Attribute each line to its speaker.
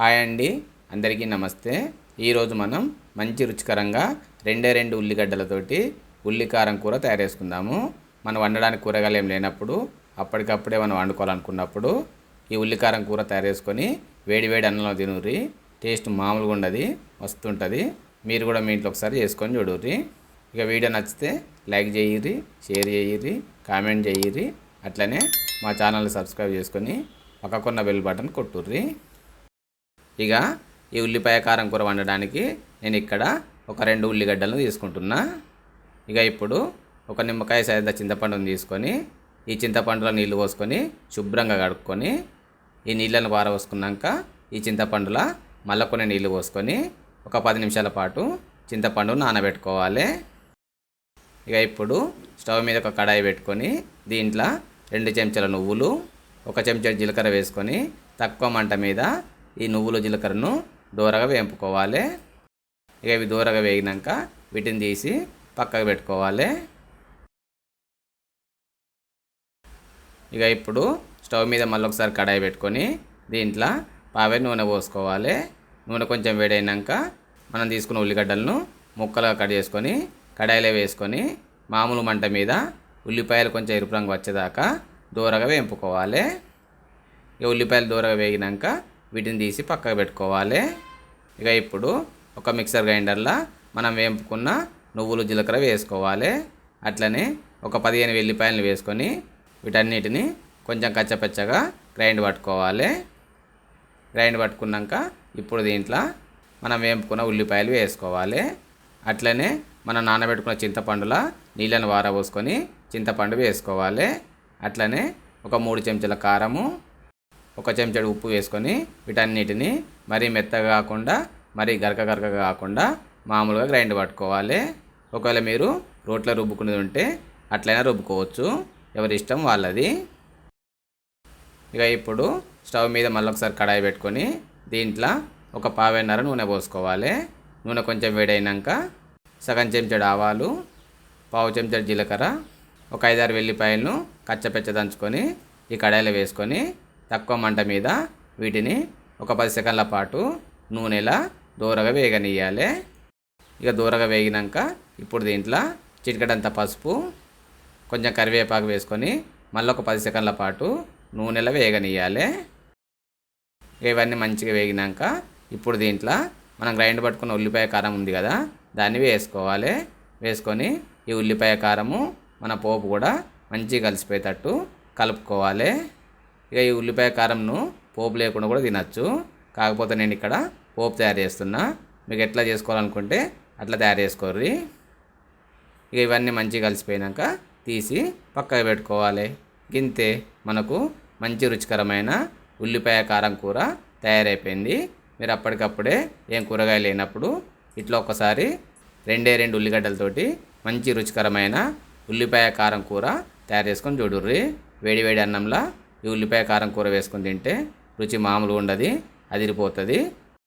Speaker 1: Hi అండి, అందరికీ నమస్తే. ఈరోజు మనం మంచి రుచికరంగా రెండు ఉల్లిగడ్డలతోటి ఉల్లికారం కూర తయారు చేసుకుందాము. మనం వండడానికి కూరగాయలు ఏం లేనప్పుడు అప్పటికప్పుడే మనం వండుకోవాలనుకున్నప్పుడు ఈ ఉల్లికారం కూర తయారు చేసుకొని వేడి అన్నంలో తినుర్రి. టేస్ట్ మామూలుగా ఉండదు, వస్తుంటుంది. మీరు కూడా మీ ఇంట్లో ఒకసారి చేసుకొని చూడుర్రి. ఇక వీడియో నచ్చితే లైక్ చేయిర్రి, షేర్ చేయిర్రి, కామెంట్ చేయిర్రి. అట్లనే మా ఛానల్ని సబ్స్క్రైబ్ చేసుకొని పక్కకున్న బెల్ బటన్ కొట్టుర్రి. ఇక ఈ ఉల్లిపాయ కారం కూర వండడానికి నేను ఇక్కడ ఒక 2 ఉల్లిగడ్డలను తీసుకుంటున్నా. ఇక ఇప్పుడు ఒక నిమ్మకాయ సైజు చింతపండుని తీసుకొని ఈ చింతపండులో నీళ్లు పోసుకొని శుభ్రంగా కడుక్కొని ఈ నీళ్ళను పారబోసుకున్నాక ఈ చింతపండులో మళ్ళీ కొన్ని నీళ్లు పోసుకొని ఒక 10 నిమిషాల పాటు చింతపండు నానబెట్టుకోవాలి. ఇక ఇప్పుడు స్టవ్ మీద ఒక కడాయి పెట్టుకొని దీంట్లో 2 చెంచాల నువ్వులు, 1 చెంచా జీలకర్ర వేసుకొని తక్కువ మంట మీద ఈ నువ్వులు జీలకర్రను దూరగా వేపుకోవాలి. ఇక ఇవి దూరగా వేగినాక వీటిని తీసి పక్కకు పెట్టుకోవాలి. ఇక ఇప్పుడు స్టవ్ మీద మళ్ళీ ఒకసారి కడాయి పెట్టుకొని దీంట్లో పావే నూనె పోసుకోవాలి. నూనె కొంచెం వేడైనాక మనం తీసుకున్న ఉల్లిగడ్డలను ముక్కలుగా కట్ చేసుకొని కడాయిలో వేసుకొని మామూలు మంట మీద ఉల్లిపాయలు కొంచెం ఎరుపు రంగు వచ్చేదాకా దూరగా వేపుకోవాలి. ఇక ఉల్లిపాయలు దూరగా వేగినాక వీటిని తీసి పక్కకు పెట్టుకోవాలి. ఇక ఇప్పుడు ఒక మిక్సర్ గ్రైండర్లో మనం వేపుకున్న నువ్వులు జీలకర్ర వేసుకోవాలి. అట్లనే ఒక 15 వెల్లిపాయలను వేసుకొని వీటన్నిటిని కొంచెం కచ్చపచ్చగా గ్రైండ్ పట్టుకోవాలి. గ్రైండ్ పట్టుకున్నాక ఇప్పుడు దీంట్లో మనం వేపుకున్న ఉల్లిపాయలు వేసుకోవాలి. అట్లనే మనం నానబెట్టుకున్న చింతపండులో నీళ్ళను వారబోసుకొని చింతపండు వేసుకోవాలి. అట్లనే ఒక 3 చెంచాల కారము, 1 చెంచాడు ఉప్పు వేసుకొని వీటన్నిటిని మరీ మెత్తగా కాకుండా మరీ గరక కాకుండా మామూలుగా గ్రైండ్ పట్టుకోవాలి. ఒకవేళ మీరు రోట్లో రుబ్బుకునేది ఉంటే అట్లయినా రుబ్బుకోవచ్చు, ఎవరి ఇష్టం వాళ్ళది. ఇక ఇప్పుడు స్టవ్ మీద మళ్ళీ ఒకసారి కడాయి పెట్టుకొని దీంట్లో ఒక పావెన్నర నూనె పోసుకోవాలి. నూనె కొంచెం వేడైనాక 1 చెంచాడు ఆవాలు, 1/2 చెంచాడు జీలకర్ర, ఒక 5-6 వెల్లిపాయలను కచ్చపెచ్చ దంచుకొని ఈ కడాయిలో వేసుకొని తక్కువ మంట మీద వీటిని ఒక 10 సెకండ్ల పాటు నూనెలా దూరగా వేగనియాలి. ఇక దూరగా వేగినాక ఇప్పుడు దీంట్లో చిటికెడంత పసుపు, కొంచెం కరివేపాకు వేసుకొని మళ్ళీ ఒక 10 సెకండ్ల పాటు నూనెలా వేగనియాలి. ఇవన్నీ మంచిగా వేగినాక ఇప్పుడు దీంట్లో మనం గ్రైండ్ పట్టుకున్న ఉల్లిపాయ కారం ఉంది కదా, దాన్ని వేసుకోవాలి. వేసుకొని ఈ ఉల్లిపాయ కారము మన పోపు కూడా మంచిగా కలిసిపోయేటట్టు కలుపుకోవాలి. ఇక ఈ ఉల్లిపాయ కారంను పోపు లేకుండా కూడా తినచ్చు, కాకపోతే నేను ఇక్కడ పోపు తయారు చేస్తున్నా. మీకు ఎట్లా చేసుకోవాలనుకుంటే అట్లా తయారు చేసుకోర్రి. ఇక ఇవన్నీ మంచిగా కలిసిపోయినాక తీసి పక్కకు పెట్టుకోవాలి. గింతే మనకు మంచి రుచికరమైన ఉల్లిపాయ కారం కూర తయారైపోయింది. మీరు అప్పటికప్పుడే ఏం కూరగాయలు లేనప్పుడు ఇట్లా ఒకసారి 2 ఉల్లిగడ్డలతోటి మంచి రుచికరమైన ఉల్లిపాయ కారం కూర తయారు చేసుకొని చూడుర్రి. వేడి అన్నంలో ఈ ఉల్లిపాయ కారం కూర వేసుకొని తింటే రుచి మామూలుగా ఉండదు, అదిరిపోతుంది.